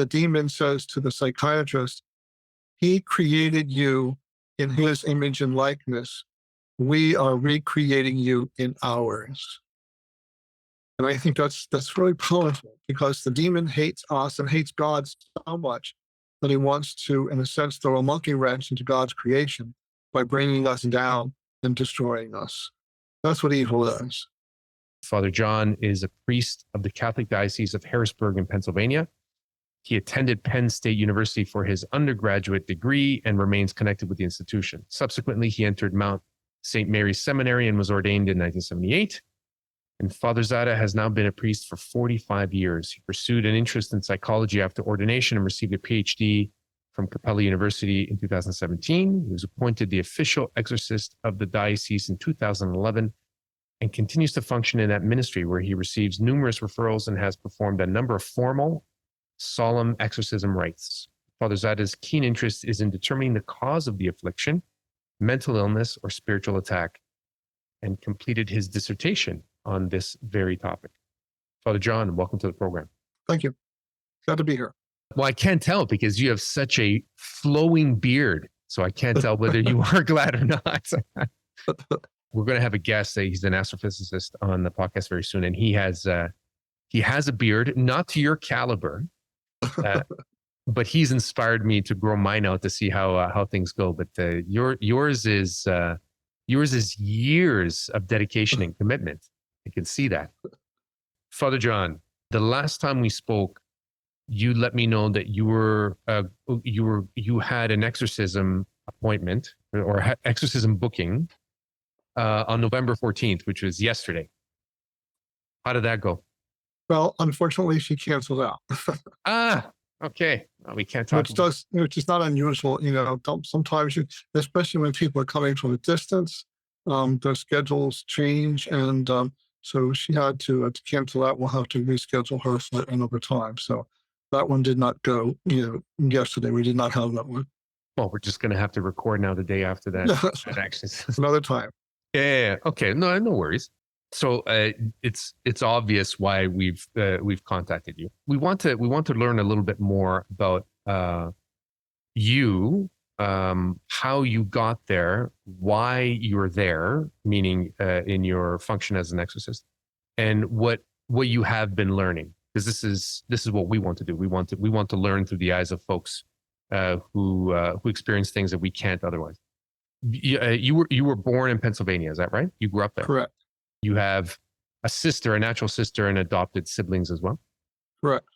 The demon says to the psychiatrist, he created you in his image and likeness. We are recreating you in ours. And I think that's really powerful, because the demon hates us and hates God so much that he wants to, in a sense, throw a monkey wrench into God's creation by bringing us down and destroying us. That's what evil is. Father John is a priest of the Catholic Diocese of Harrisburg in Pennsylvania. He attended Penn State University for his undergraduate degree and remains connected with the institution. Subsequently, he entered Mount St. Mary's Seminary and was ordained in 1978. And Father Szada has now been a priest for 45 years. He pursued an interest in psychology after ordination and received a PhD from Capella University in 2017. He was appointed the official exorcist of the diocese in 2011 and continues to function in that ministry, where he receives numerous referrals and has performed a number of formal, solemn exorcism rites. Father Szada's keen interest is in determining the cause of the affliction, mental illness, or spiritual attack, and completed his dissertation on this very topic. Father John, welcome to the program. Thank you. Glad to be here. Well, I can't tell because you have such a flowing beard, so I can't tell whether you are glad or not. We're going to have a guest. He's an astrophysicist on the podcast very soon, and he has a beard, not to your caliber, but he's inspired me to grow mine out to see how things go. But yours is years of dedication and commitment. I can see that. Father John, the last time we spoke, you let me know that you had an exorcism appointment or exorcism booking on November 14th, which was yesterday. How did that go? Well, unfortunately, she canceled out. Okay. Well, we can't talk. Which is not unusual. Sometimes, especially when people are coming from a distance, their schedules change, and so she had to cancel out. We'll have to reschedule her for another time. So that one did not go. Yesterday we did not have that one. Well, we're just going to have to record now the day after that. Actually, another time. Yeah. Okay. No worries. So it's obvious why we've contacted you. We want to learn a little bit more about you, how you got there, why you're there, meaning in your function as an exorcist, and what you have been learning. Because this is what we want to do. We want to learn through the eyes of folks who experience things that we can't otherwise. You were born in Pennsylvania, is that right? You grew up there. Correct. You have a natural sister, and adopted siblings as well. Correct.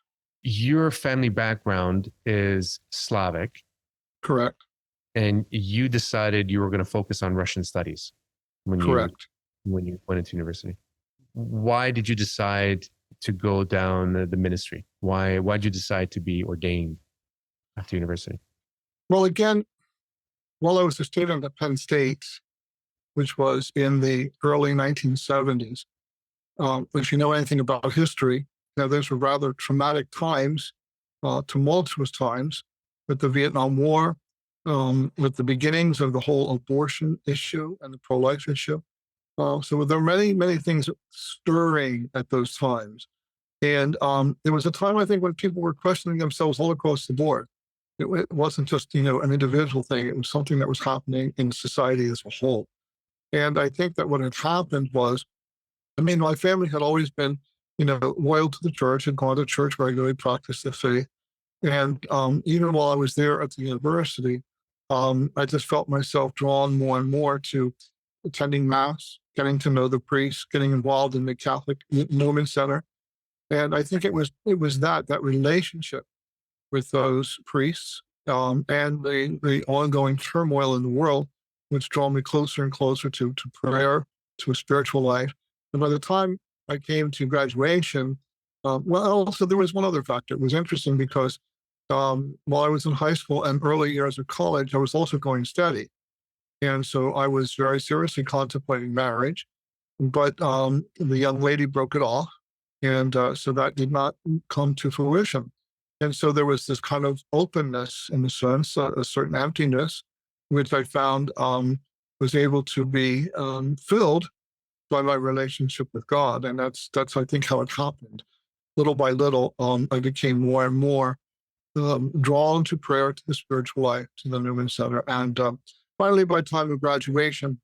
Your family background is Slavic. Correct. And you decided you were going to focus on Russian studies when you went into university. Why did you decide to go down the ministry? Why did you decide to be ordained after university? Well, again, while I was a student at Penn State, which was in the early 1970s, if you know anything about history, those were rather traumatic times, tumultuous times, with the Vietnam War, with the beginnings of the whole abortion issue and the pro-life issue. So there were many, many things stirring at those times. And there was a time, I think, when people were questioning themselves all across the board. It wasn't just, an individual thing. It was something that was happening in society as a whole. And I think that what had happened was, my family had always been, loyal to the church, had gone to church regularly, practiced the faith. And even while I was there at the university, I just felt myself drawn more and more to attending Mass, getting to know the priests, getting involved in the Catholic Newman Center. And I think it was that relationship with those priests and the ongoing turmoil in the world, which drew me closer and closer to prayer, to a spiritual life. And by the time I came to graduation, also there was one other factor. It was interesting because while I was in high school and early years of college, I was also going steady. And so I was very seriously contemplating marriage, but the young lady broke it off. And so that did not come to fruition. And so there was this kind of openness, in a sense, a certain emptiness, which I found was able to be filled by my relationship with God. And that's I think, how it happened. Little by little, I became more and more drawn to prayer, to the spiritual life, to the Newman Center. And finally, by time of graduation,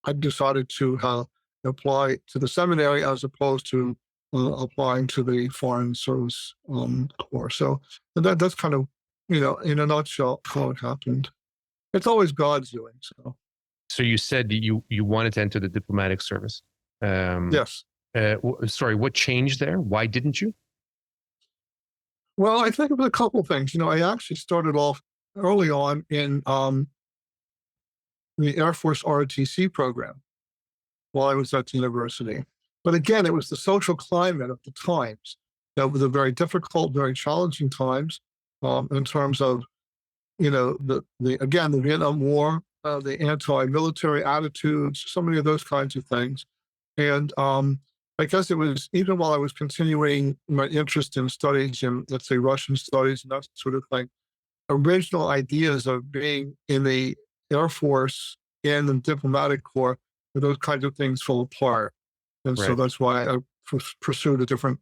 I decided to apply to the seminary as opposed to applying to the Foreign Service Corps. So that's kind of, in a nutshell, how it happened. It's always God's doing. So you said you wanted to enter the diplomatic service. Yes. Sorry, what changed there? Why didn't you? Well, I think of a couple of things. I actually started off early on in the Air Force ROTC program while I was at the university. But again, it was the social climate of the times that was a very difficult, very challenging times in terms of, the Vietnam War, the anti-military attitudes, so many of those kinds of things. And I guess it was, even while I was continuing my interest in studies in, let's say, Russian studies and that sort of thing, original ideas of being in the Air Force and the diplomatic corps, those kinds of things fall apart. And so that's why I pursued a different,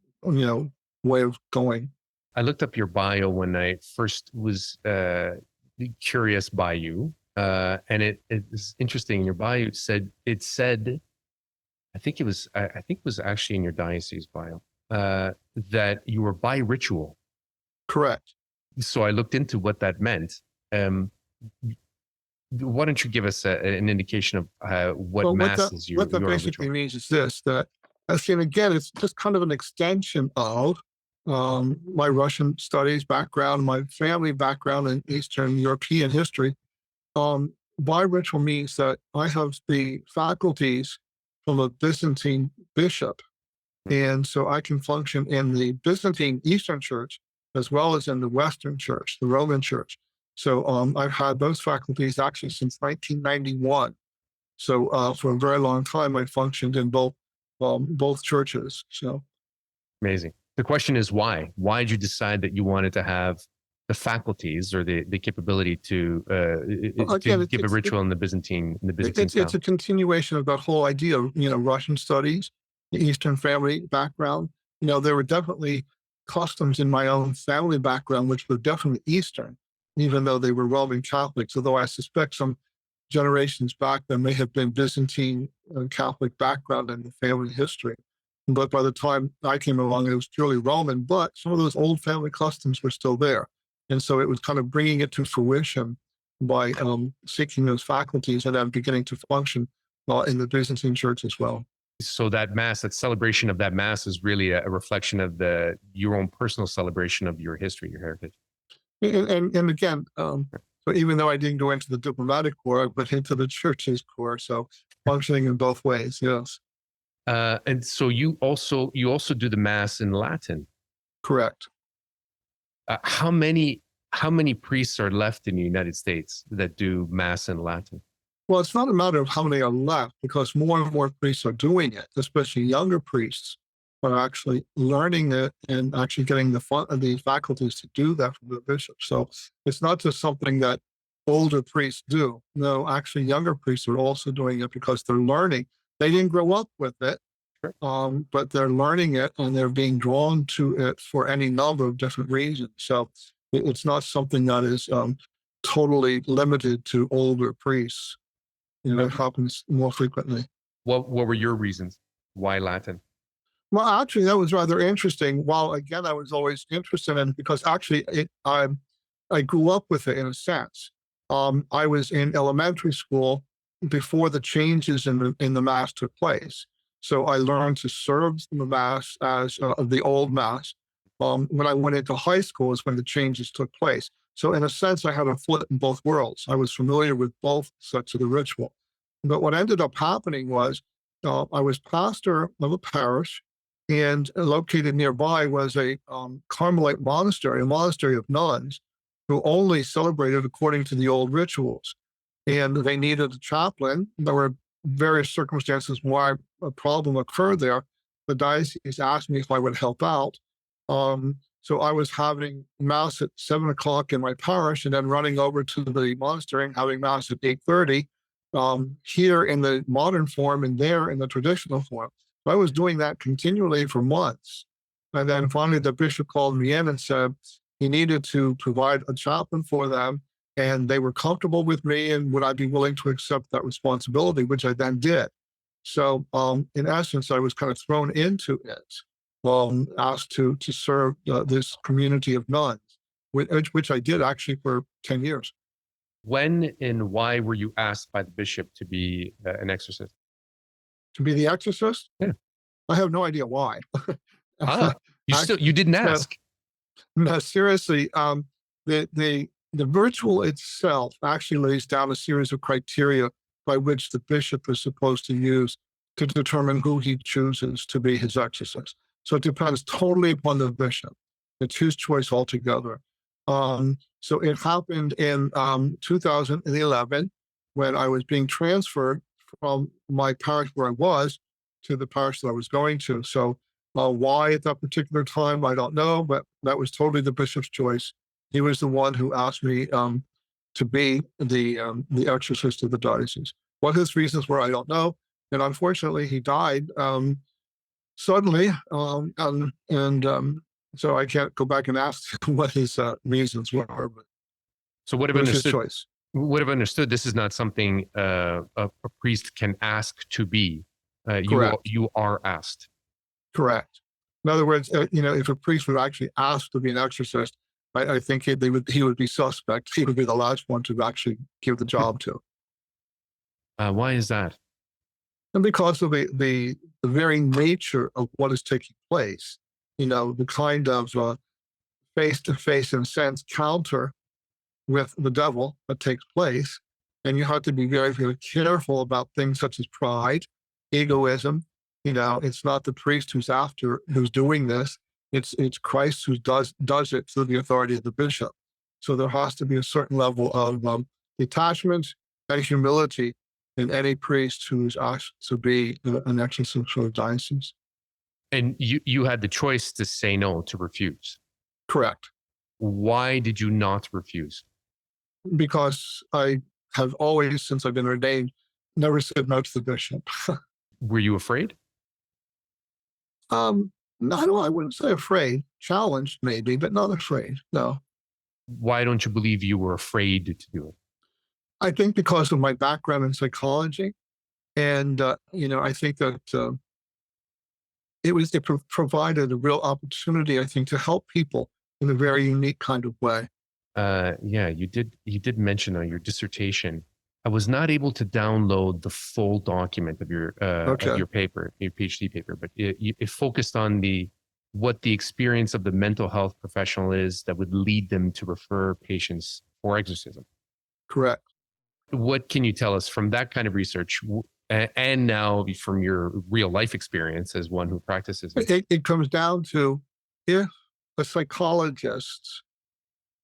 way of going. I looked up your bio when I first was curious by you. And it is interesting. In your bio, it said, I think it was actually in your diocese bio, that you were bi-ritual. Correct. So I looked into what that meant. Why don't you give us an indication of what masses you? What that basically means is this: that, again, it's just kind of an extension of my Russian studies background, my family background in Eastern European history. Bi-ritual means that I have the faculties from a Byzantine bishop, and so I can function in the Byzantine Eastern Church as well as in the Western Church, the Roman Church. So I've had those faculties actually since 1991. So for a very long time, I functioned in both churches. So amazing. The question is why? Why did you decide that you wanted to have the faculties or the capability to give a ritual in the Byzantine style? It's a continuation of that whole idea of Russian studies, the Eastern family background. There were definitely customs in my own family background which were definitely Eastern, even though they were Roman Catholics. Although I suspect some generations back there may have been Byzantine Catholic background in the family history. But by the time I came along, it was purely Roman. But some of those old family customs were still there. And so it was kind of bringing it to fruition by seeking those faculties and then beginning to function in the Byzantine Church as well. So that mass, that celebration of that mass is really a reflection of your own personal celebration of your history, your heritage. And again, so even though I didn't go into the diplomatic corps, but into the church's corps, so functioning in both ways, yes. And so you also do the mass in Latin. Correct. How many priests are left in the United States that do mass in Latin? Well, it's not a matter of how many are left, because more and more priests are doing it, especially younger priests are actually learning it and actually getting the faculties to do that from the bishop. So it's not just something that older priests do. No, actually younger priests are also doing it because they're learning. They didn't grow up with it, but they're learning it and they're being drawn to it for any number of different reasons. So it's not something that is totally limited to older priests. It happens more frequently. What were your reasons? Why Latin? Well, actually, that was rather interesting. While again, I was always interested in it because actually I grew up with it in a sense. I was in elementary school before the changes in the Mass took place. So I learned to serve the Mass as the old Mass. When I went into high school is when the changes took place. So in a sense, I had a foot in both worlds. I was familiar with both sets of the ritual. But what ended up happening was I was pastor of a parish, and located nearby was a Carmelite monastery, a monastery of nuns who only celebrated according to the old rituals. And they needed a chaplain. There were various circumstances why a problem occurred there. The diocese asked me if I would help out. So I was having Mass at 7 o'clock in my parish and then running over to the monastery and having Mass at 8:30 here in the modern form and there in the traditional form. So I was doing that continually for months. And then finally the bishop called me in and said, he needed to provide a chaplain for them, and they were comfortable with me, and would I be willing to accept that responsibility, which I then did. So, in essence, I was kind of thrown into it, asked to serve this community of nuns, which I did actually for 10 years. When and why were you asked by the bishop to be an exorcist? To be the exorcist? Yeah. I have no idea why. Ah, Actually, you didn't no, ask. no, seriously, the ritual itself actually lays down a series of criteria by which the bishop is supposed to use to determine who he chooses to be his exorcist. So it depends totally upon the bishop. It's his choice altogether. So it happened in 2011 when I was being transferred from my parish where I was to the parish that I was going to. So why at that particular time, I don't know, but that was totally the bishop's choice. He was the one who asked me to be the exorcist of the diocese. What his reasons were, I don't know. And unfortunately, he died suddenly, so I can't go back and ask what his reasons were. But So would it have was his understood. choice. Would have understood this is not something a priest can ask to be. Correct. You are asked. Correct. In other words, if a priest were actually asked to be an exorcist, I think he would be suspect. He would be the last one to actually give the job to. Why is that? And because of the very nature of what is taking place, the kind of face-to-face, in a sense, counter with the devil that takes place. And you have to be very, very careful about things such as pride, egoism. It's not the priest who's doing this. It's Christ who does it through the authority of the bishop. So there has to be a certain level of detachment and humility in any priest who's asked to be an exorcist for the diocese. And you had the choice to say no, to refuse. Correct. Why did you not refuse? Because I have always, since I've been ordained, never said no to the bishop. Were you afraid? No, I wouldn't say afraid. Challenged, maybe, but not afraid. No. Why don't you believe you were afraid to do it? I think because of my background in psychology. And, I think that it provided a real opportunity, I think, to help people in a very unique kind of way. Yeah, you did mention on your dissertation. I was not able to download the full document of your paper, your PhD paper, but it focused on what the experience of the mental health professional is that would lead them to refer patients for exorcism. Correct. What can you tell us from that kind of research, and now from your real life experience as one who practices? It comes down to if a psychologist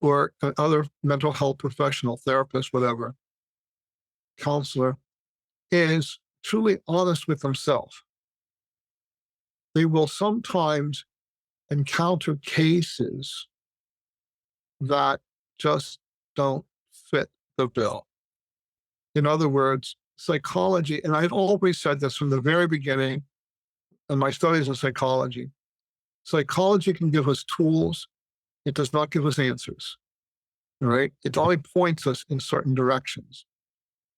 or other mental health professional, therapist, whatever, counselor, is truly honest with themselves, they will sometimes encounter cases that just don't fit the bill. In other words, psychology, and I've always said this from the very beginning in my studies in psychology can give us tools, it does not give us answers. Right? It only points us in certain directions.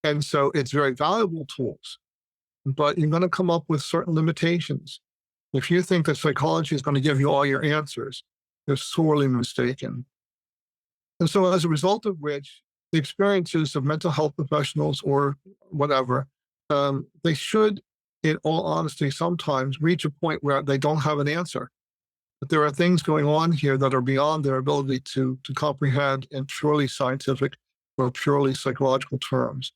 And so it's very valuable tools, but you're going to come up with certain limitations. If you think that psychology is going to give you all your answers, you're sorely mistaken. And so as a result of which, the experiences of mental health professionals or whatever, they should, in all honesty, sometimes reach a point where they don't have an answer. But there are things going on here that are beyond their ability to comprehend in purely scientific or purely psychological terms.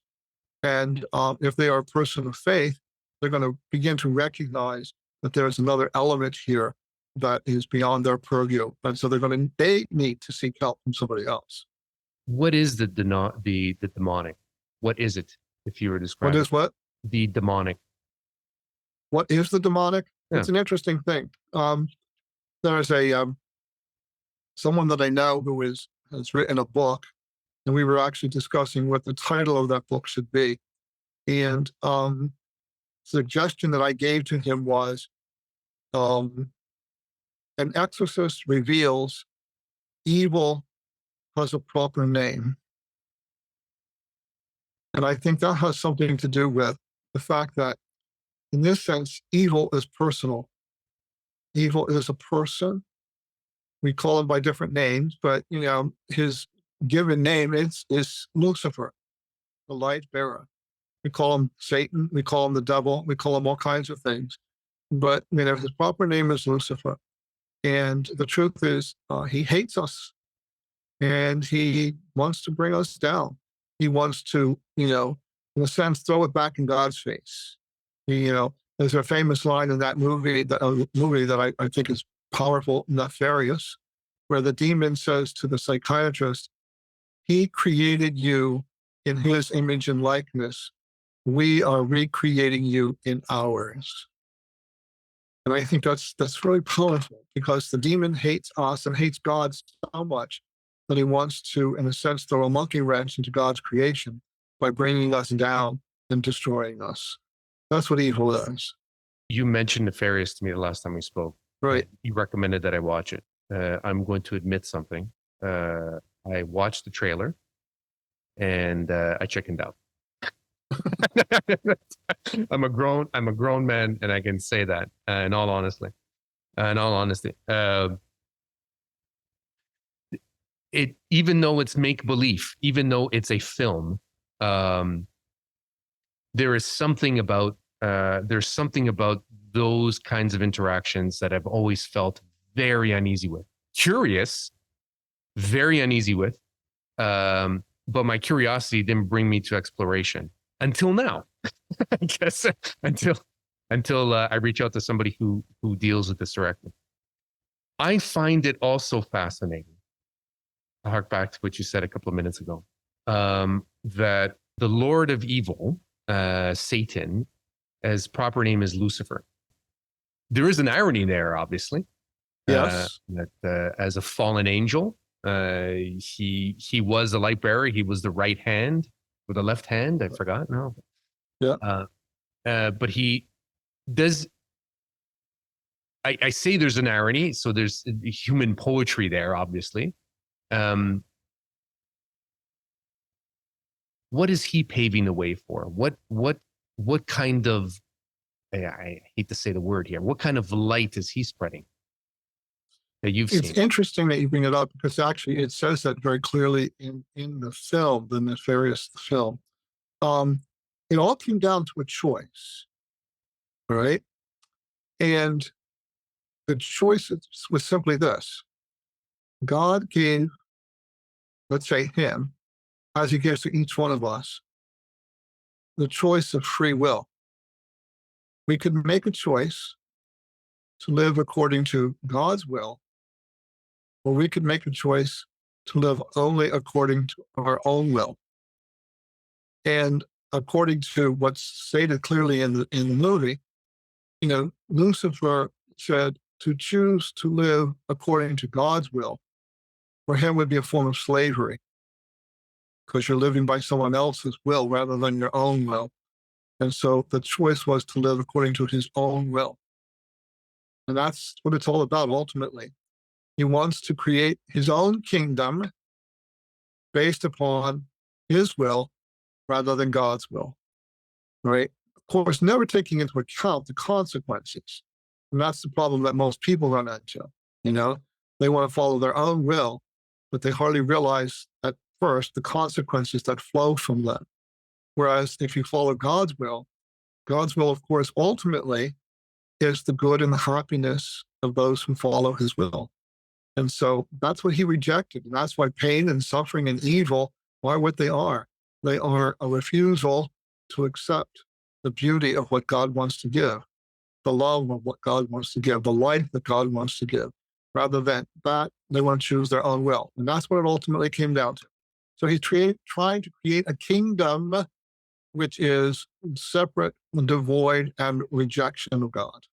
And if they are a person of faith, they're going to begin to recognize that there's another element here that is beyond their purview. And so they need to seek help from somebody else. What is the demonic? What is it, if you were to describe What is what? The demonic. What is the demonic? Yeah. It's an interesting thing. There's someone that I know who has written a book, and we were actually discussing what the title of that book should be. And suggestion that I gave to him was, an exorcist reveals evil has a proper name. And I think that has something to do with the fact that, in this sense, evil is personal. Evil is a person. We call him by different names, but his given name is Lucifer, the light bearer. We call him Satan. We call him the devil. We call him all kinds of things. But his proper name is Lucifer. And the truth is, he hates us, and he wants to bring us down. He wants to, in a sense, throw it back in God's face. There's a famous line in that movie that I think is powerful, nefarious, where the demon says to the psychiatrist, "He created you in his image and likeness. We are recreating you in ours." And I think that's really powerful, because the demon hates us and hates God so much that he wants to, in a sense, throw a monkey wrench into God's creation by bringing us down and destroying us. That's what evil is. You mentioned nefarious to me the last time we spoke. Right. You recommended that I watch it. I'm going to admit something. I watched the trailer and I chickened out. I'm a grown man, and I can say that in all honesty. It, even though it's make believe, even though it's a film, there's something about those kinds of interactions that I've always felt very uneasy with. Curious, very uneasy with, but my curiosity didn't bring me to exploration until now. I guess until I reach out to somebody who deals with this directly. I find it also fascinating, to hark back to what you said a couple of minutes ago, that the Lord of Evil, Satan, his proper name is Lucifer. There is an irony there, obviously. Yes. That as a fallen angel, he was a light bearer. He was the right hand with the left hand. I forgot. No. Yeah. But he does. I say there's an irony, so there's human poetry there, obviously. What is he paving the way for? What kind of, I hate to say the word here, what kind of light is he spreading that you've seen? It's interesting that you bring it up, because actually it says that very clearly in the film, the nefarious film. It all came down to a choice, right? And the choice was simply this: God gave, let's say him, as he gives to each one of us, the choice of free will. We could make a choice to live according to God's will, or we could make a choice to live only according to our own will. And according to what's stated clearly in the movie, Lucifer said to choose to live according to God's will for him would be a form of slavery, because you're living by someone else's will rather than your own will. And so the choice was to live according to his own will. And that's what it's all about ultimately. He wants to create his own kingdom based upon his will rather than God's will, right? Of course, never taking into account the consequences. And that's the problem that most people run into. They want to follow their own will, but they hardly realize at first the consequences that flow from them. Whereas if you follow God's will, of course, ultimately is the good and the happiness of those who follow his will. And so that's what he rejected. And that's why pain and suffering and evil are what they are. They are a refusal to accept the beauty of what God wants to give, the love of what God wants to give, the life that God wants to give. Rather than that, they want to choose their own will. And that's what it ultimately came down to. So he's trying to create a kingdom which is separate, devoid, and rejection of God.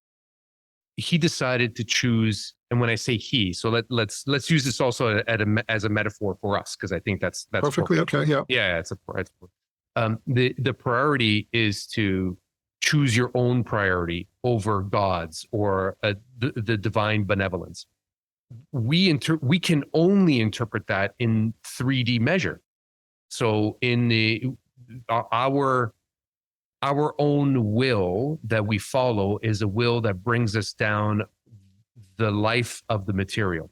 He decided to choose, and when I say he, so let's use this also as a metaphor for us, because I think that's Perfectly okay. Yeah. Yeah, it's the priority is to choose your own priority over God's or the divine benevolence. we can only interpret that in 3D measure. So in our own will that we follow is a will that brings us down the life of the material,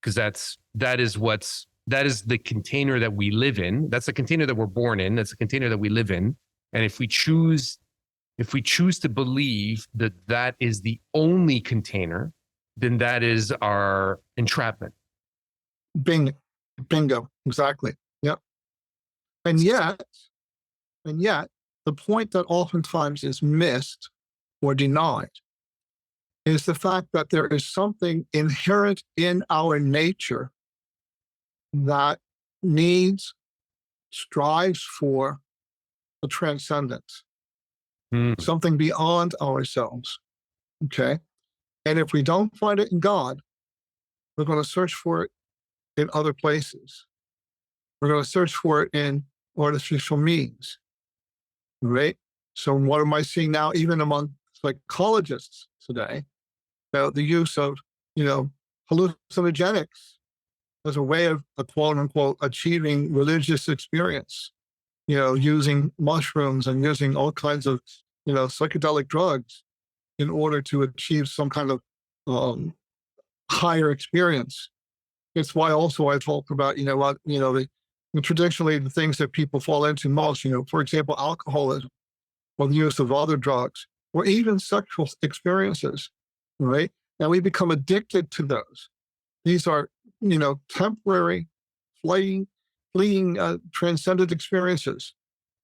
because that is the container that we live in. That's the container that we're born in. That's the container that we live in. And if we choose to believe that that is the only container, then that is our entrapment. Bingo. Exactly. Yep. And yet, the point that oftentimes is missed or denied is the fact that there is something inherent in our nature that strives for the transcendence, something beyond ourselves. Okay. And if we don't find it in God, we're going to search for it in other places. We're going to search for it in artificial means. Right. So what am I seeing now, even among psychologists today, about the use of, hallucinogenics as a way of a quote unquote achieving religious experience, using mushrooms and using all kinds of, psychedelic drugs in order to achieve some kind of higher experience. It's why also I talk about, traditionally the things that people fall into most, for example, alcoholism or the use of other drugs or even sexual experiences, right? And we become addicted to those. These are, temporary, fleeting, transcendent experiences,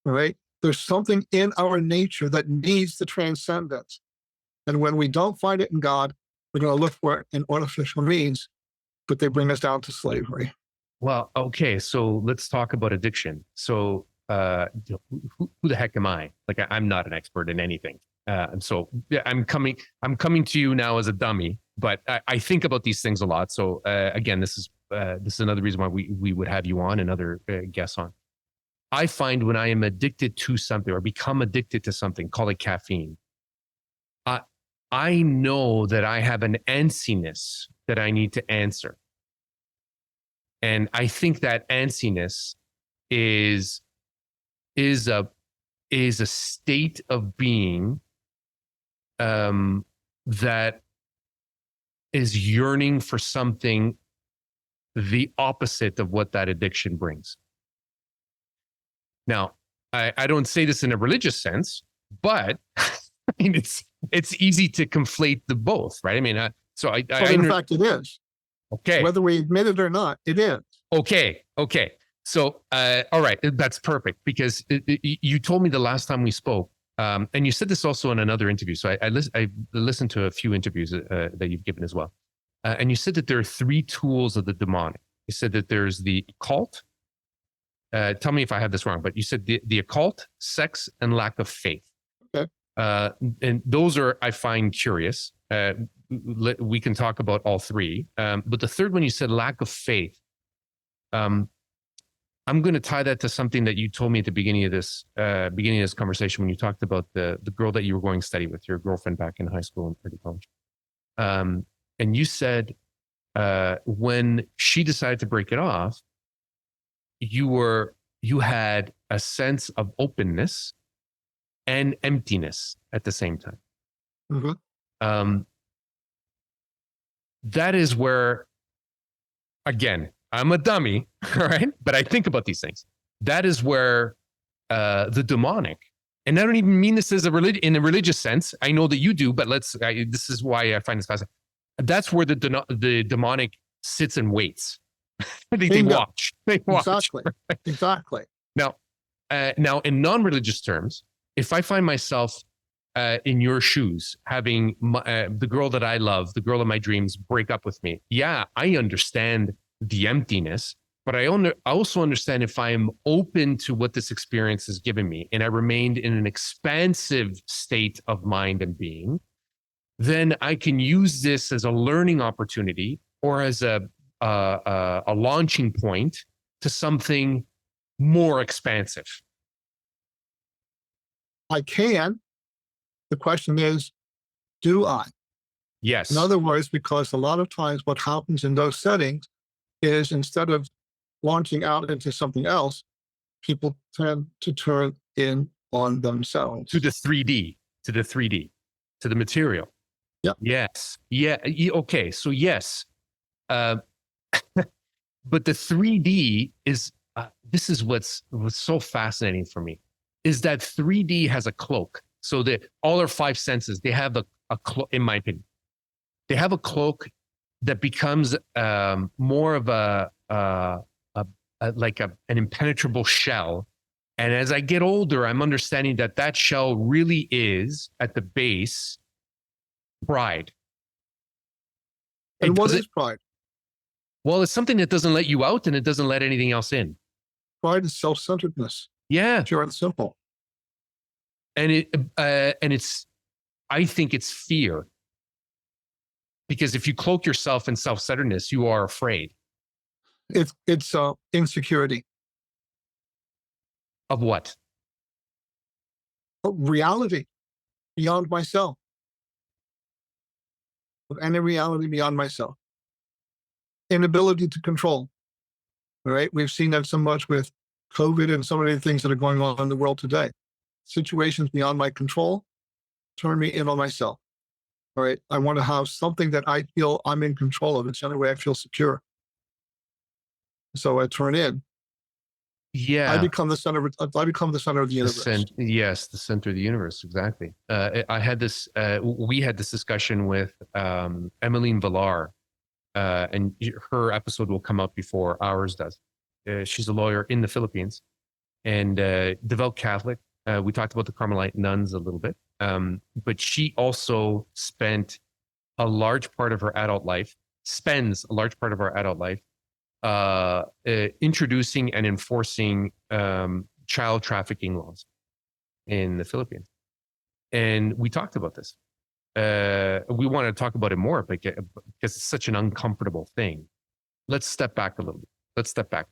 right? There's something in our nature that needs the transcendence. And when we don't find it in God, we're going to look for it in artificial means, but they bring us down to slavery. Well, okay, so let's talk about addiction. So who the heck am I? Like, I'm not an expert in anything. And so yeah, I'm coming to you now as a dummy, but I think about these things a lot. So again, this is another reason why we would have you on and other guests on. I find when I am addicted to something or become addicted to something, call it caffeine, I know that I have an antsiness that I need to answer. And I think that antsiness is a state of being that is yearning for something the opposite of what that addiction brings. Now, I don't say this in a religious sense, but I mean, it's easy to conflate the both, right? I mean, in fact, it is. Okay. Whether we admit it or not, it is. Okay. So, all right, that's perfect, because you told me the last time we spoke, and you said this also in another interview. So I listened to a few interviews that you've given as well. And you said that there are 3 tools of the demonic. You said that there's the occult. Tell me if I have this wrong, but you said the occult, sex, and lack of faith. Okay. And those are, I find, curious. We can talk about all 3. But the third one, you said lack of faith. I'm going to tie that to something that you told me at the beginning of this conversation, when you talked about the girl that you were going to study with, your girlfriend back in high school and early college. And you said when she decided to break it off, you had a sense of openness and emptiness at the same time. Mm-hmm. That is where, again, I'm a dummy, all right? But I think about these things. That is where the demonic, and I don't even mean this as in a religious sense. I know that you do, but this is why I find this fascinating. That's where the demonic sits and waits. They watch. Exactly. Exactly. Now, in non-religious terms, if I find myself in your shoes, having the girl that I love, the girl of my dreams, break up with me, yeah, I understand the emptiness, but I also understand if I am open to what this experience has given me, and I remained in an expansive state of mind and being, then I can use this as a learning opportunity or as a launching point to something more expansive. I can. The question is, do I? Yes. In other words, because a lot of times what happens in those settings is instead of launching out into something else, people tend to turn in on themselves. To the 3D, to the material. Yeah. Yes. Yeah. Okay. So yes. But the 3D is, this is what's so fascinating for me, is that 3D has a cloak. So that all our five senses, they have a cloak, in my opinion. They have a cloak that becomes more of an impenetrable shell. And as I get older, I'm understanding that shell really is at the base pride. And what is pride? Well, it's something that doesn't let you out and it doesn't let anything else in. Pride is self-centeredness. Yeah. Pure and simple. And I think it's fear. Because if you cloak yourself in self-centeredness, you are afraid. It's insecurity. Of what? Reality beyond myself. Of any reality beyond myself. Inability to control. All right. We've seen that so much with COVID and so many things that are going on in the world today. Situations beyond my control turn me in on myself. All right. I want to have something that I feel I'm in control of. It's the only way I feel secure. So I turn in. Yeah. I become the center of the universe. Yes, the center of the universe. Exactly. We had this discussion with Emmeline Villar, and her episode will come out before ours does. She's a lawyer in the Philippines and devout Catholic. We talked about the Carmelite nuns a little bit, but she also spends a large part of her adult life introducing and enforcing child trafficking laws in the Philippines. And we talked about this. We want to talk about it more because it's such an uncomfortable thing. Let's step back a little bit.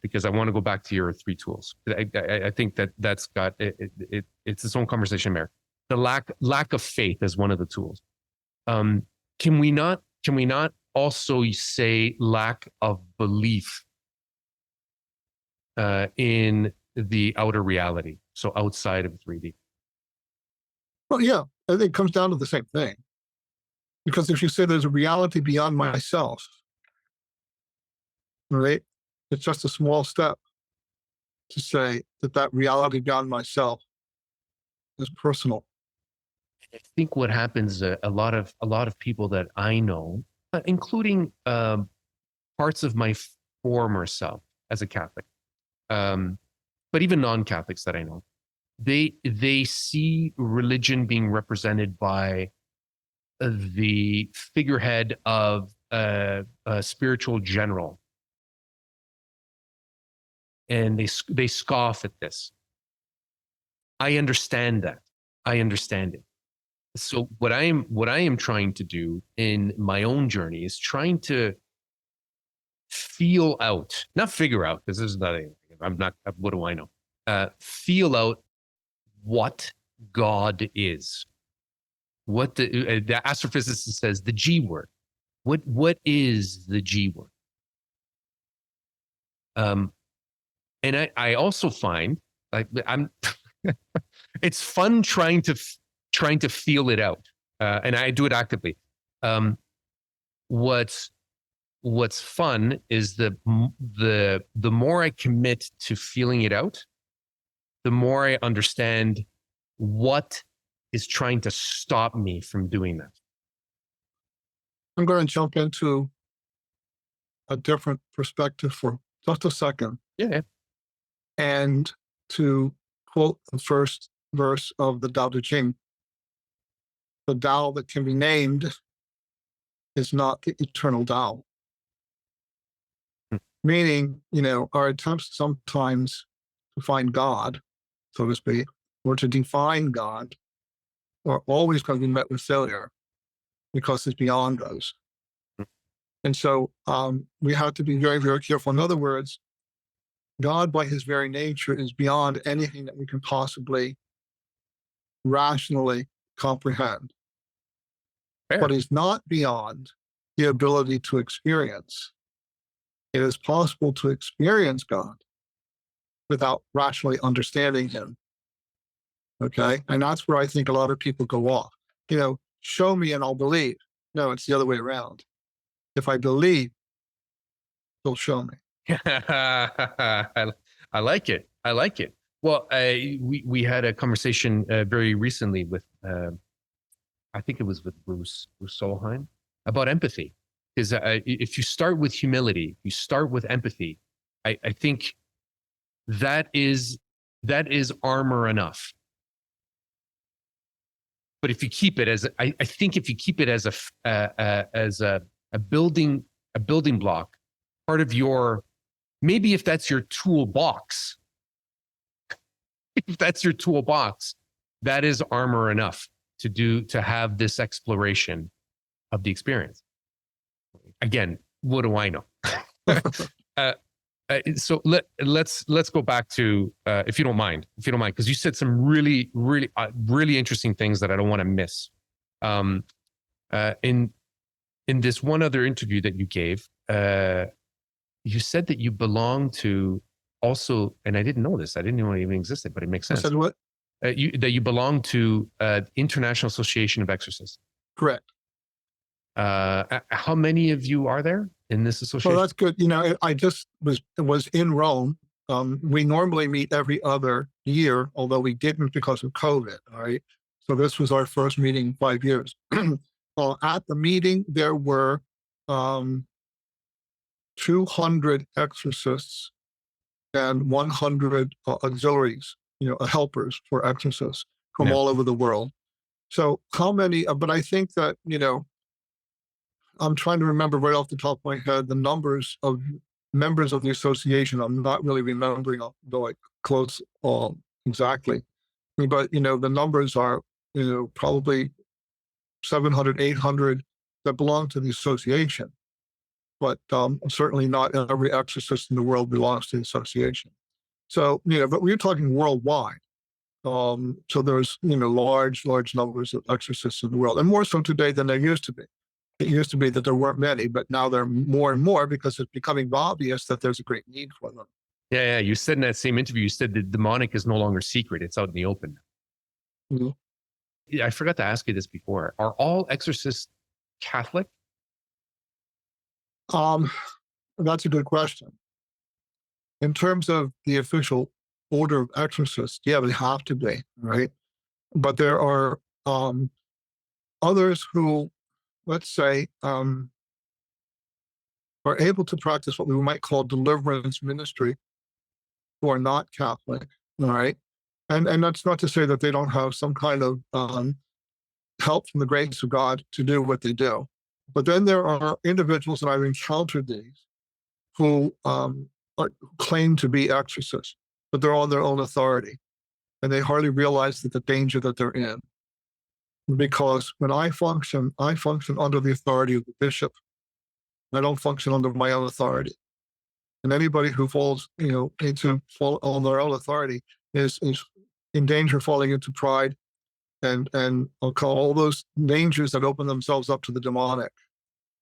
Because I want to go back to your three tools. I think that's got it's its own conversation there. The lack of faith is one of the tools. Can we not also say lack of belief in the outer reality, so outside of 3D? Well, yeah, I think it comes down to the same thing. Because if you say there's a reality beyond myself, right, it's just a small step to say that reality beyond myself is personal. I think what happens, a lot of people that I know, including parts of my former self as a Catholic, but even non-Catholics that I know, they see religion being represented by the figurehead of a spiritual general, and they scoff at this. I understand that. I understand it. So what I am trying to do in my own journey is trying to feel out, not figure out, because this is not what do I know? Feel out what God is. What the astrophysicist says, the G word. What is the G word? And I also find, like, I'm it's fun trying to feel it out, and I do it actively. What's fun is the more I commit to feeling it out, the more I understand what is trying to stop me from doing that. I'm going to jump into a different perspective for just a second. Yeah. And to quote the first verse of the Tao Te Ching, the Tao that can be named is not the eternal Tao. Meaning, our attempts sometimes to find God, so to speak, or to define God, are always going to be met with failure because it's beyond us. And so we have to be very, very careful. In other words, God, by his very nature, is beyond anything that we can possibly rationally comprehend. Fair. but he's not beyond the ability to experience. It is possible to experience God without rationally understanding him. Okay. And that's where I think a lot of people go off. Show me and I'll believe. No, it's the other way around. If I believe, he'll show me. I like it. I like it. Well, we had a conversation very recently with, I think it was with Bruce Solheim, about empathy. Because if you start with humility, you start with empathy, I think that is armor enough. But if you keep it as, I think if you keep it as a building block, part of your, maybe if that's your toolbox, that is armor enough to have this exploration of the experience. Again, what do I know? So let's go back to, if you don't mind, because you said some really interesting things that I don't want to miss. In this one other interview that you gave, you said that you belong to also, and I didn't know this, I didn't know it even existed, but it makes sense. I said what? That you belong to International Association of Exorcists. Correct. How many of you are there in this association? Well, that's good. I just was in Rome. We normally meet every other year, although we didn't because of COVID. All right. So this was our first meeting in 5 years. At the meeting, there were 200 exorcists and 100 auxiliaries, helpers for exorcists from all over the world. So how many, but I think that, I'm trying to remember right off the top of my head the numbers of members of the association. I'm not really remembering though close exactly, but the numbers are probably 700, 800 that belong to the association. But certainly not every exorcist in the world belongs to the association. So but we're talking worldwide. So there's large numbers of exorcists in the world, and more so today than there used to be. It used to be that there weren't many, but now there are more and more because it's becoming obvious that there's a great need for them. Yeah. You said in that same interview, you said the demonic is no longer secret; it's out in the open. Mm-hmm. I forgot to ask you this before. Are all exorcists Catholic? That's a good question. In terms of the official order of exorcists, yeah, they have to be, right? But there are others who, let's say, are able to practice what we might call deliverance ministry, who are not Catholic, all right? And that's not to say that they don't have some kind of help from the grace of God to do what they do. But then there are individuals, and I've encountered these, who claim to be exorcists, but they're on their own authority, and they hardly realize the danger that they're in. Because when I function under the authority of the bishop. I don't function under my own authority. And anybody who falls, into fall on their own authority is in danger of falling into pride and I'll call all those dangers that open themselves up to the demonic.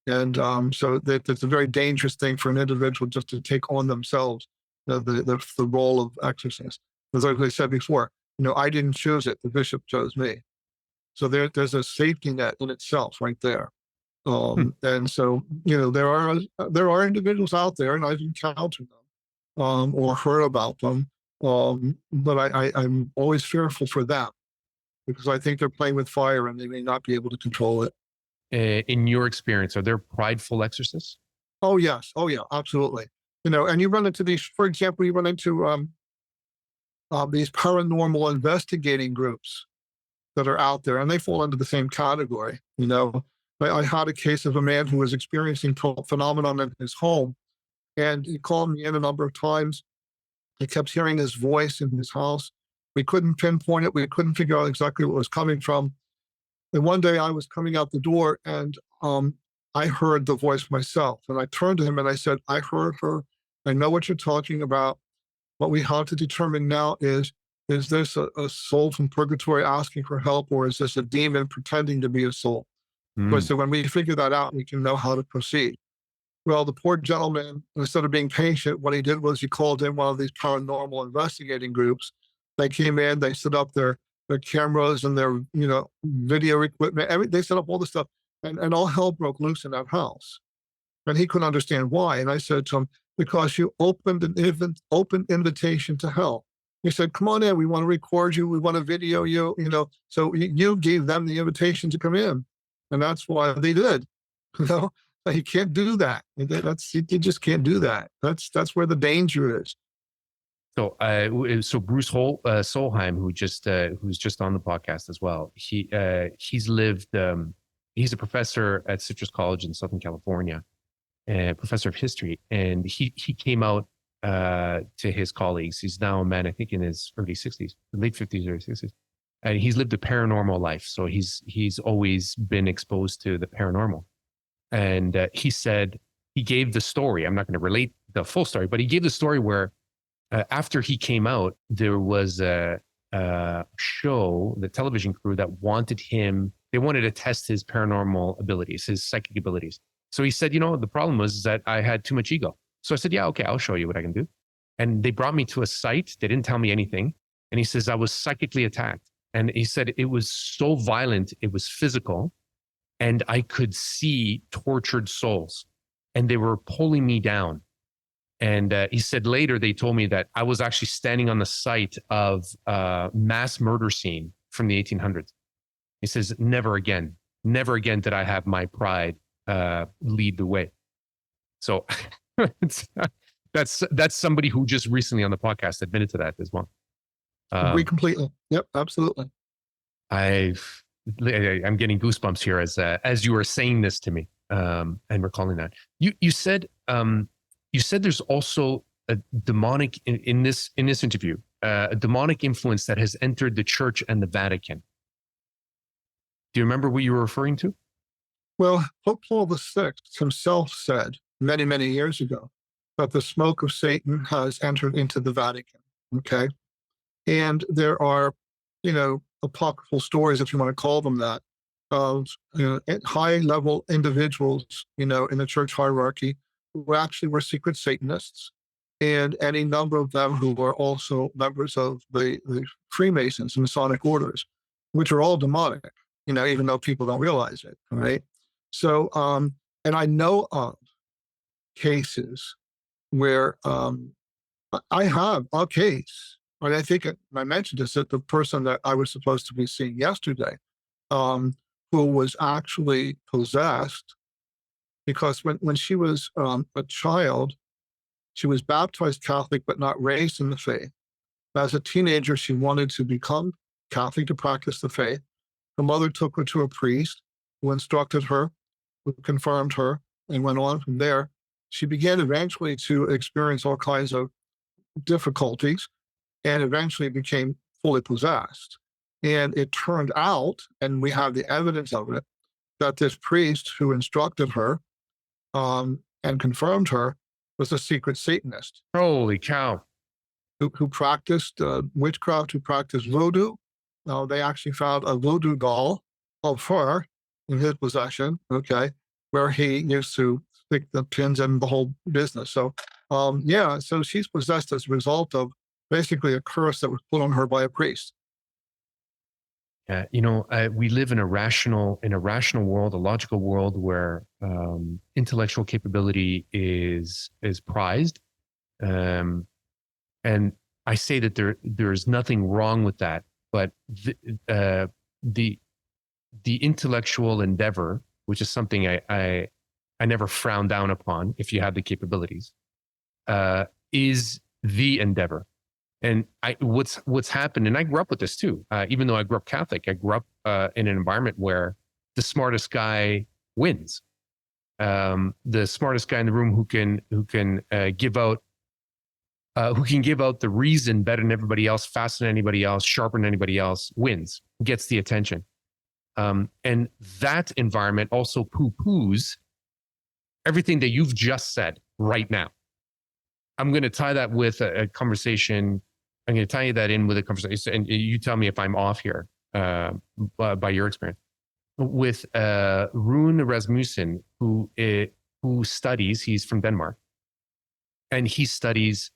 And so it's a very dangerous thing for an individual just to take on themselves the role of exorcist. As I said before, I didn't choose it; the bishop chose me. So there's a safety net in itself right there. And so there are individuals out there, and I've encountered them or heard about them, but I'm always fearful for them because I think they're playing with fire and they may not be able to control it. In your experience, are there prideful exorcists? Oh yes, oh yeah, absolutely. And you run into these. For example, you run into these paranormal investigating groups that are out there, and they fall into the same category. I had a case of a man who was experiencing phenomenon in his home, and he called me in a number of times. I kept hearing his voice in his house. We couldn't pinpoint it. We couldn't figure out exactly what it was coming from. And one day I was coming out the door, and I heard the voice myself. And I turned to him and I said, "I heard her. I know what you're talking about. What we have to determine now is this a soul from purgatory asking for help, or is this a demon pretending to be a soul?" But so when we figure that out, we can know how to proceed. Well, the poor gentleman, instead of being patient, what he did was he called in one of these paranormal investigating groups. They came in, they set up their cameras and their, video equipment. They set up all the stuff, and all hell broke loose in that house. And he couldn't understand why. And I said to him, because you opened an open invitation to hell. He said, come on in, we want to record you, we want to video you, So you gave them the invitation to come in. And that's why they did. You can't do that. You just can't do that. That's where the danger is. So Bruce Solheim, who's just on the podcast as well. He's lived. He's a professor at Citrus College in Southern California, professor of history, and he came out to his colleagues. He's now a man, I think, in his early 60s, late 50s, early 60s, and he's lived a paranormal life. So he's always been exposed to the paranormal. And he said he gave the story. I'm not going to relate the full story, but he gave the story where after he came out, there was a show, the television crew that wanted him. They wanted to test his paranormal abilities, his psychic abilities. So he said, the problem was that I had too much ego. So I said, yeah, okay, I'll show you what I can do. And they brought me to a site. They didn't tell me anything. And he says, I was psychically attacked. And he said, it was so violent, it was physical. And I could see tortured souls, and they were pulling me down. And he said later they told me that I was actually standing on the site of a mass murder scene from the 1800s. He says, never again did I have my pride lead the way. So that's somebody who just recently on the podcast admitted to that as well. Agree completely. Yep, absolutely. I'm getting goosebumps here as you were saying this to me, and recalling that. You said there's also a demonic in this interview, a demonic influence that has entered the church and the Vatican. Do you remember what you were referring to? Well, Pope Paul VI himself said many, many years ago that the smoke of Satan has entered into the Vatican. Okay. And there are, apocryphal stories, if you want to call them that, of high level individuals, in the church hierarchy who actually were secret Satanists, and any number of them who were also members of the Freemasons and Masonic orders, which are all demonic, even though people don't realize it. Right. So, and I know of cases where I have a case. And I think I mentioned this, that the person that I was supposed to be seeing yesterday, who was actually possessed, because when she was a child, she was baptized Catholic, but not raised in the faith. As a teenager, she wanted to become Catholic to practice the faith. Her mother took her to a priest who instructed her, who confirmed her, and went on from there. She began eventually to experience all kinds of difficulties, and eventually became fully possessed. And it turned out, and we have the evidence of it, that this priest who instructed her and confirmed her was a secret Satanist. Holy cow. Who practiced witchcraft, who practiced voodoo. They actually found a voodoo doll of her in his possession, okay, where he used to stick the pins in the whole business. So, so she's possessed as a result of basically a curse that was put on her by a priest. We live in a rational world, a logical world where intellectual capability is prized, and I say that there's nothing wrong with that, but the intellectual endeavor, which is something I never frown down upon if you have the capabilities, is the endeavor. And what's happened, and I grew up with this too. Even though I grew up Catholic, I grew up in an environment where the smartest guy wins. The smartest guy in the room who can give out the reason better than everybody else, faster than anybody else, sharper than anybody else, wins, gets the attention. And that environment also poo-poos everything that you've just said right now. I'm going to tie that with a conversation. I'm going to tie that in with a conversation, and you tell me if I'm off here by your experience. with Rune Rasmussen, who studies. He's from Denmark, and he studies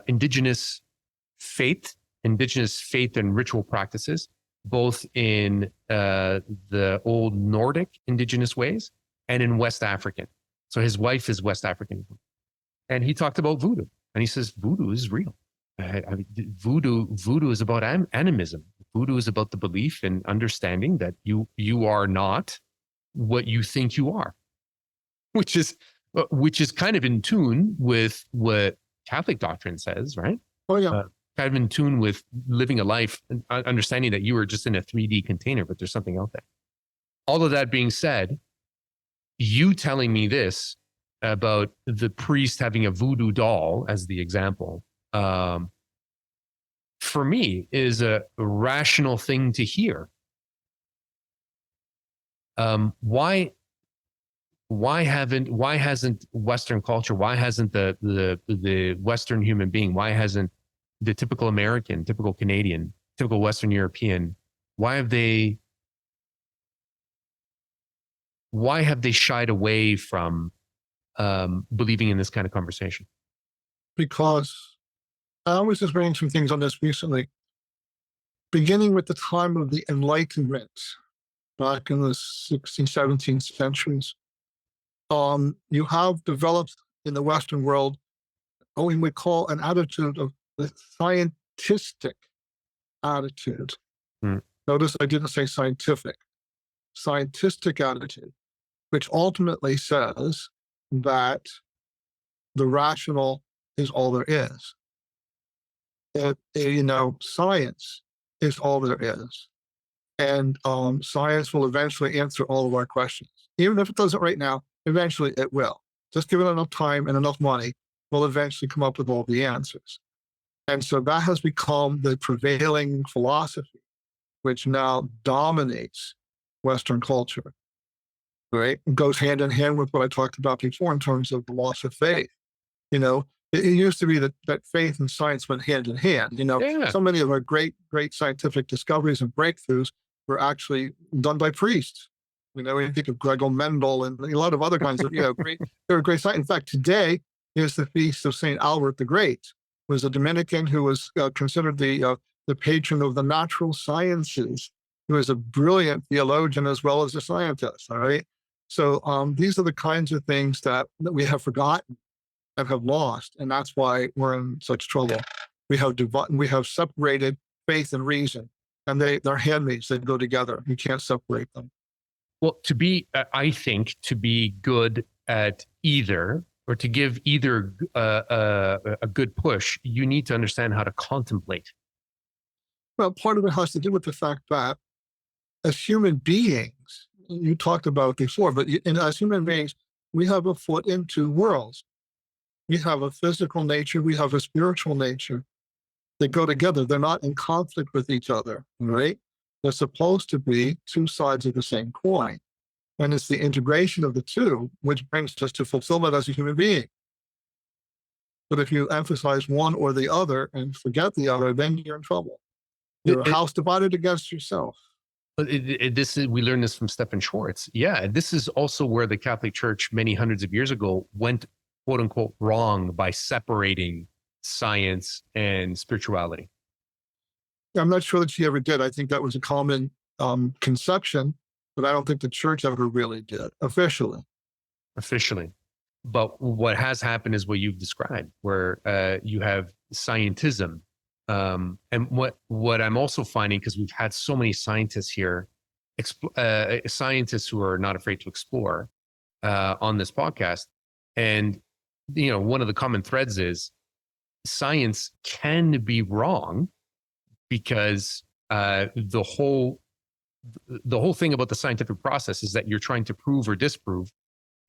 indigenous faith and ritual practices, both in the old Nordic indigenous ways and in West African. So his wife is West African, and he talked about voodoo, and he says voodoo is real. Voodoo is about animism. Voodoo is about the belief and understanding that you are not what you think you are, which is kind of in tune with what Catholic doctrine says, right? Oh yeah. Kind of in tune with living a life and understanding that you are just in a 3D container, but there's something out there. All of that being said, you telling me this about the priest having a voodoo doll as the example, for me is a rational thing to hear. Why hasn't Western culture, why hasn't the Western human being, why hasn't the typical American, typical Canadian, typical Western European, why have they shied away from believing in this kind of conversation? Because I was just reading some things on this recently. Beginning with the time of the Enlightenment, back in the 16th, 17th centuries, you have developed in the Western world what we would call an attitude of the scientistic attitude. Notice I didn't say scientific. Scientistic attitude, which ultimately says that the rational is all there is. Science is all there is. And science will eventually answer all of our questions. Even if it doesn't right now, eventually it will. Just give it enough time and enough money, we'll eventually come up with all the answers. And so that has become the prevailing philosophy, which now dominates Western culture, right? It goes hand in hand with what I talked about before in terms of the loss of faith. It used to be that faith and science went hand in hand. So many of our great scientific discoveries and breakthroughs were actually done by priests. We think of Gregor Mendel and a lot of other kinds of, they were great science. In fact, today is the feast of St. Albert the Great, who was a Dominican who was considered the patron of the natural sciences, who was a brilliant theologian as well as a scientist, all right? So these are the kinds of things that we have forgotten and have lost, and that's why we're in such trouble. We have separated faith and reason, and they're handmaids. They go together. You can't separate them. Well, I think to be good at either, or to give either a good push, you need to understand how to contemplate. Well, part of it has to do with the fact that as human beings, you talked about before, but as human beings, we have a foot in two worlds. We have a physical nature, we have a spiritual nature. They go together. They're not in conflict with each other, right? They're supposed to be two sides of the same coin. And it's the integration of the two which brings us to fulfillment as a human being. But if you emphasize one or the other and forget the other, then you're in trouble. You're a house divided against yourself. We learned this from Stephen Schwartz. Yeah, this is also where the Catholic Church many hundreds of years ago went, quote unquote, wrong by separating science and spirituality. I'm not sure that she ever did. I think that was a common conception, but I don't think the church ever really did officially. But what has happened is what you've described, where you have scientism. And what I'm also finding, because we've had so many scientists here, scientists who are not afraid to explore on this podcast. And, one of the common threads is science can be wrong, because the whole thing about the scientific process is that you're trying to prove or disprove.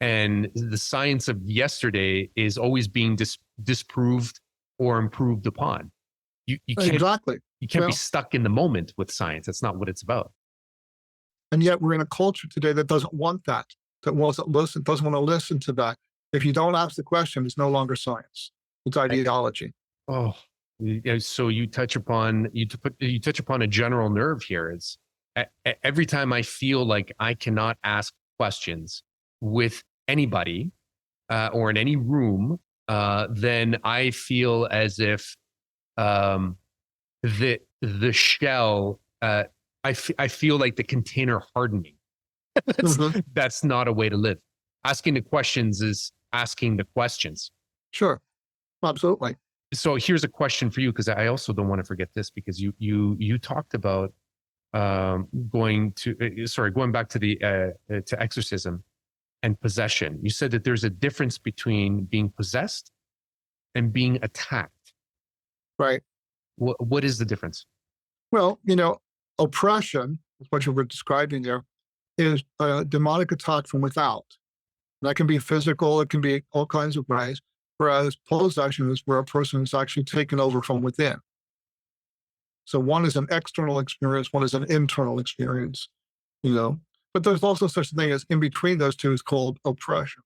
And the science of yesterday is always being disproved or improved upon. You can't, exactly. You can't be stuck in the moment with science. That's not what it's about. And yet we're in a culture today that doesn't want that, doesn't want to listen to that. If you don't ask the question, it's no longer science. It's ideology. Oh, so you touch upon a general nerve here. every time I feel like I cannot ask questions with anybody or in any room, then I feel as if the shell, I feel like the container hardening. That's not a way to live. Asking the questions is asking the questions. Sure, absolutely. So here's a question for you, because I also don't want to forget this, because you talked about going back to the to exorcism and possession. You said that there's a difference between being possessed and being attacked. Right. What is the difference? Well, oppression, what you were describing there, is a demonic attack from without. That can be physical, it can be all kinds of ways, whereas possession is where a person is actually taken over from within. So one is an external experience, one is an internal experience, But there's also such a thing as in between those two is called oppression.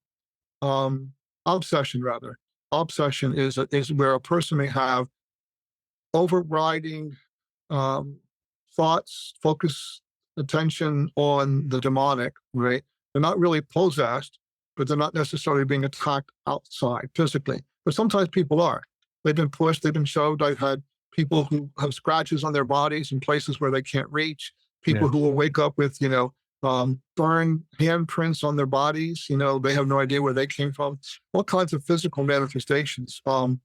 Obsession, rather. Obsession is where a person may have overriding thoughts, focus attention on the demonic, right? They're not really possessed, but they're not necessarily being attacked outside physically. But sometimes people are. They've been pushed, they've been shoved. I've had people who have scratches on their bodies in places where they can't reach, people who will wake up with, burn handprints on their bodies. They have no idea where they came from. All kinds of physical manifestations that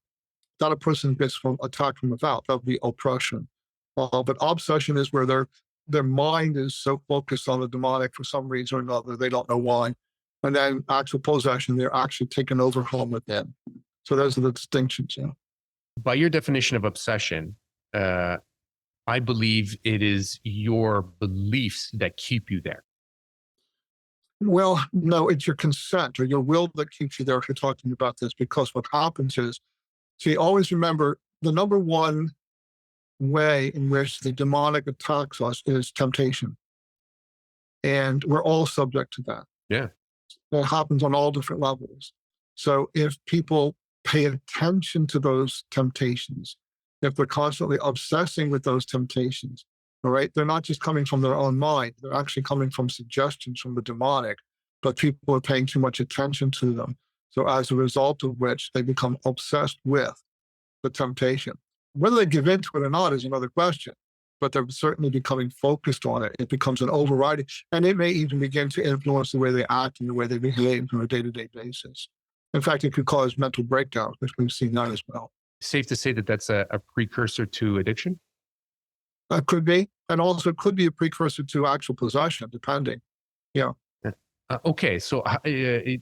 a person gets from attack from without. That would be oppression. But obsession is where their mind is so focused on the demonic for some reason or another, they don't know why. And then actual possession, they're actually taken over from within. So those are the distinctions. By your definition of obsession, I believe it is your beliefs that keep you there. Well, no, it's your consent or your will that keeps you there if you're talking about this, because what happens is, see, always remember the number one way in which the demonic attacks us is temptation. And we're all subject to that. Yeah. That happens on all different levels. So if people pay attention to those temptations, if they're constantly obsessing with those temptations, all right, they're not just coming from their own mind, they're actually coming from suggestions from the demonic, but people are paying too much attention to them. So as a result of which they become obsessed with the temptation. Whether they give in to it or not is another question, but they're certainly becoming focused on it. It becomes an overriding, and it may even begin to influence the way they act and the way they behave on a day-to-day basis. In fact, it could cause mental breakdowns, which we've seen that as well. Safe to say that that's a precursor to addiction? Could be, and also could be a precursor to actual possession, depending. Yeah. Okay, so if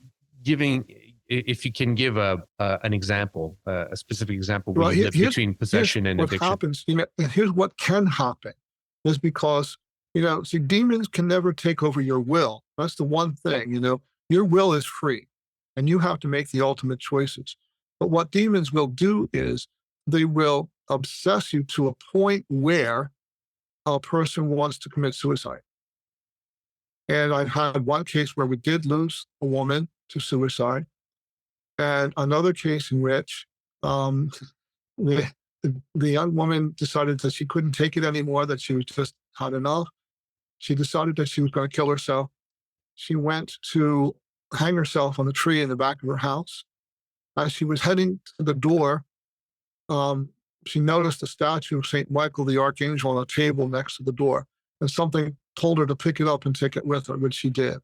you can give an example, a specific example between possession and addiction. What happens, here's what can happen, is because, see, demons can never take over your will. That's the one thing, your will is free and you have to make the ultimate choices. But what demons will do is they will obsess you to a point where a person wants to commit suicide. And I've had one case where we did lose a woman to suicide, and another case in which the young woman decided that she couldn't take it anymore, that she was just had enough. She decided that she was going to kill herself. She went to hang herself on a tree in the back of her house. As she was heading to the door, she noticed a statue of St. Michael the Archangel on a table next to the door, and something told her to pick it up and take it with her, which she did.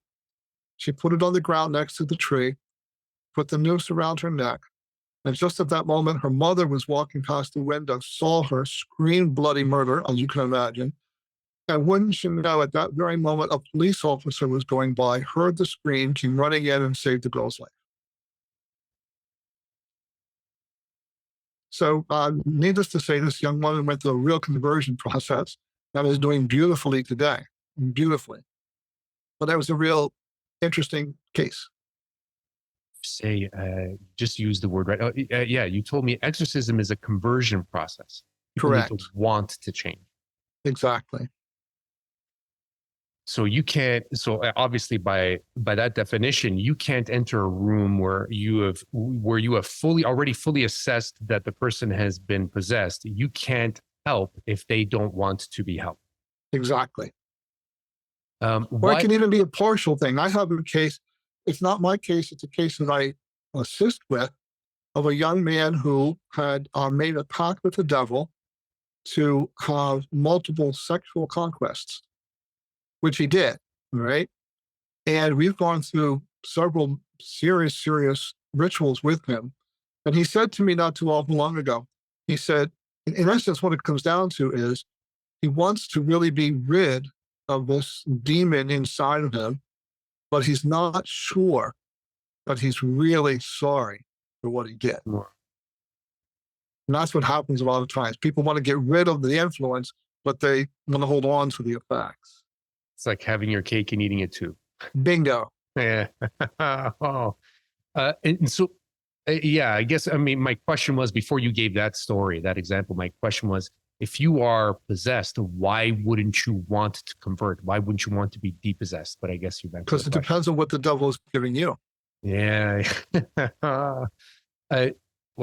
She put it on the ground next to the tree, put the noose around her neck, and just at that moment, her mother was walking past the window, saw her, screamed bloody murder, as you can imagine. And wouldn't you know, at that very moment, a police officer was going by, heard the scream, came running in and saved the girl's life. So needless to say, this young woman went through a real conversion process that is doing beautifully today, beautifully. But that was a real interesting case. Say, just use the word, right? Yeah, you told me exorcism is a conversion process. People Correct. need to want to change. Exactly. So you can't. So obviously, by that definition, you can't enter a room where you have already fully assessed that the person has been possessed. You can't help if they don't want to be helped. Exactly. Or it Why? can even be a partial thing. I have a case, it's not my case, it's a case that I assist with, of a young man who had made a pact with the devil to have multiple sexual conquests, which he did, right? And we've gone through several serious rituals with him. And he said to me not too long ago, he said, in essence, what it comes down to is he wants to really be rid of this demon inside of him, but he's not sure that he's really sorry for what he did. And that's what happens a lot of times. People want to get rid of the influence, but they want to hold on to the effects. It's like having your cake and eating it too. Bingo. Yeah. Oh. And so, yeah, I guess, I mean, my question was, before you gave that story, that example, my question was, if you are possessed, why wouldn't you want to convert? Why wouldn't you want to be depossessed? But I guess you've answered Because the it question. depends on what the devil is giving you. Yeah.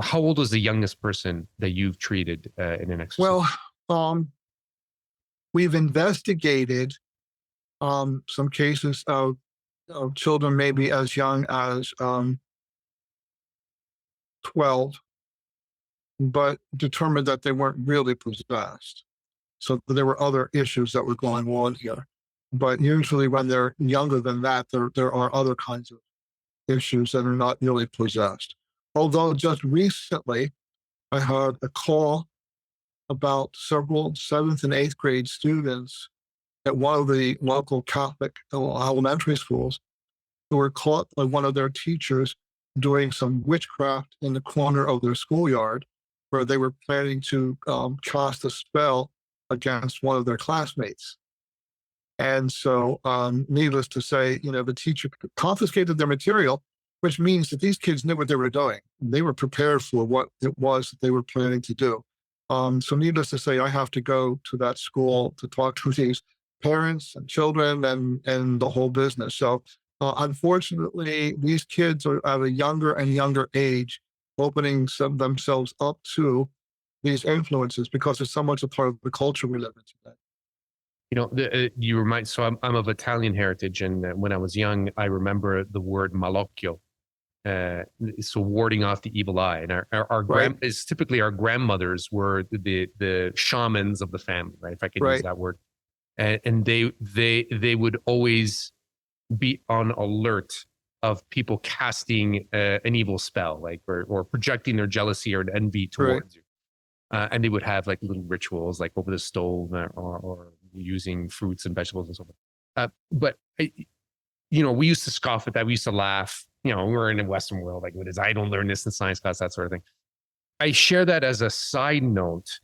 How old was the youngest person that you've treated in an exorcism? Well, we've investigated some cases of children maybe as young as 12, but determined that they weren't really possessed. So there were other issues that were going on here. But usually when they're younger than that, there are other kinds of issues that are not really possessed. Although just recently, I had a call about several 7th and 8th grade students at one of the local Catholic elementary schools who were caught by one of their teachers doing some witchcraft in the corner of their schoolyard, where they were planning to cast a spell against one of their classmates. And so, needless to say, the teacher confiscated their material, which means that these kids knew what they were doing. They were prepared for what it was that they were planning to do. So needless to say, I have to go to that school to talk to these parents and children and the whole business. So unfortunately, these kids are at a younger and younger age opening themselves up to these influences because it's so much a part of the culture we live in today. You remind, so I'm of Italian heritage, and when I was young, I remember the word malocchio, so warding off the evil eye. And our Right. is typically our grandmothers were the shamans of the family, right? If I could use Right. that word, and they would always be on alert of people casting an evil spell, like or projecting their jealousy or envy towards you. And they would have like little rituals, like over the stove or using fruits and vegetables and so forth. But we used to scoff at that. We used to laugh. We're in the Western world, like, what is? I don't learn this in science class, that sort of thing. I share that as a side note,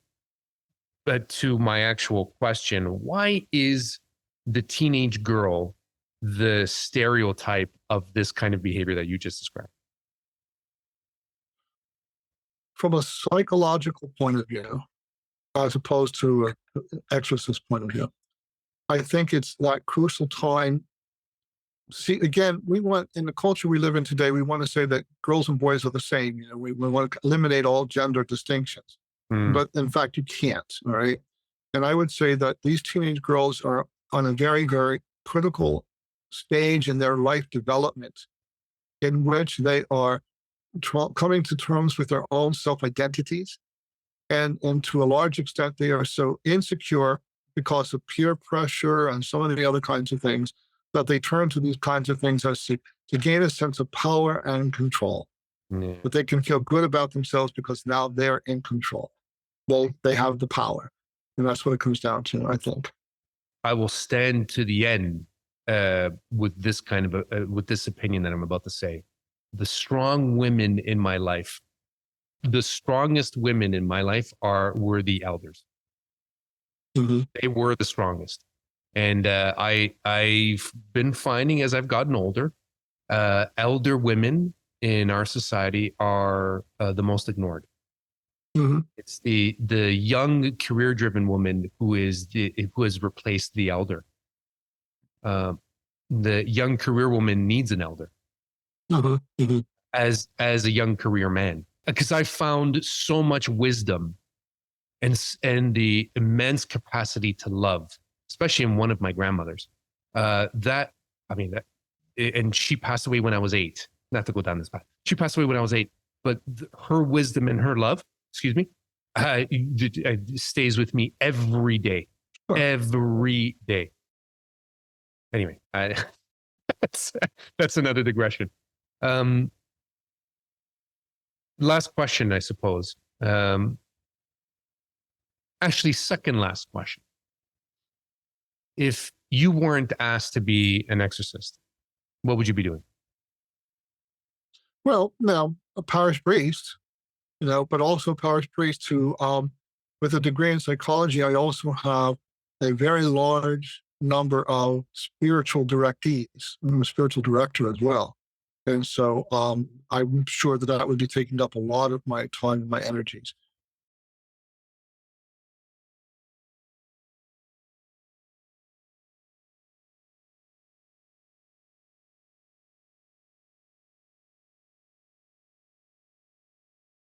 but to my actual question: why is the teenage girl the stereotype of this kind of behavior that you just described? From a psychological point of view, as opposed to an exorcist point of view, I think it's that crucial time. See, again, we want, in the culture we live in today, we want to say that girls and boys are the same. We want to eliminate all gender distinctions. But in fact, you can't, all right? And I would say that these teenage girls are on a very, very critical stage in their life development in which they are coming to terms with their own self-identities. And to a large extent, they are so insecure because of peer pressure and some of the other kinds of things that they turn to these kinds of things as to gain a sense of power and control. Yeah. But they can feel good about themselves because now they're in control. They have the power. And that's what it comes down to, I think. I will stand to the end with this kind of with this opinion that I'm about to say. The strong women in my life, the strongest women in my life were the elders. Mm-hmm. They were the strongest. And I've been finding, as I've gotten older, elder women in our society are the most ignored. Mm-hmm. It's the young, career-driven woman who has replaced the elder. The young career woman needs an elder. Mm-hmm. Mm-hmm. as a young career man, because I found so much wisdom and the immense capacity to love, especially in one of my grandmothers. And she passed away when I was 8. Not to go down this path. She passed away when I was 8, but her wisdom and her love, stays with me every day. Sure. Every day. Anyway, that's another digression. Last question, I suppose. Actually, second last question. If you weren't asked to be an exorcist, what would you be doing? Well, now a parish priest, but also a parish priest who, with a degree in psychology, I also have a very large number of spiritual directees. I'm a spiritual director as well. And so I'm sure that would be taking up a lot of my time and my energies.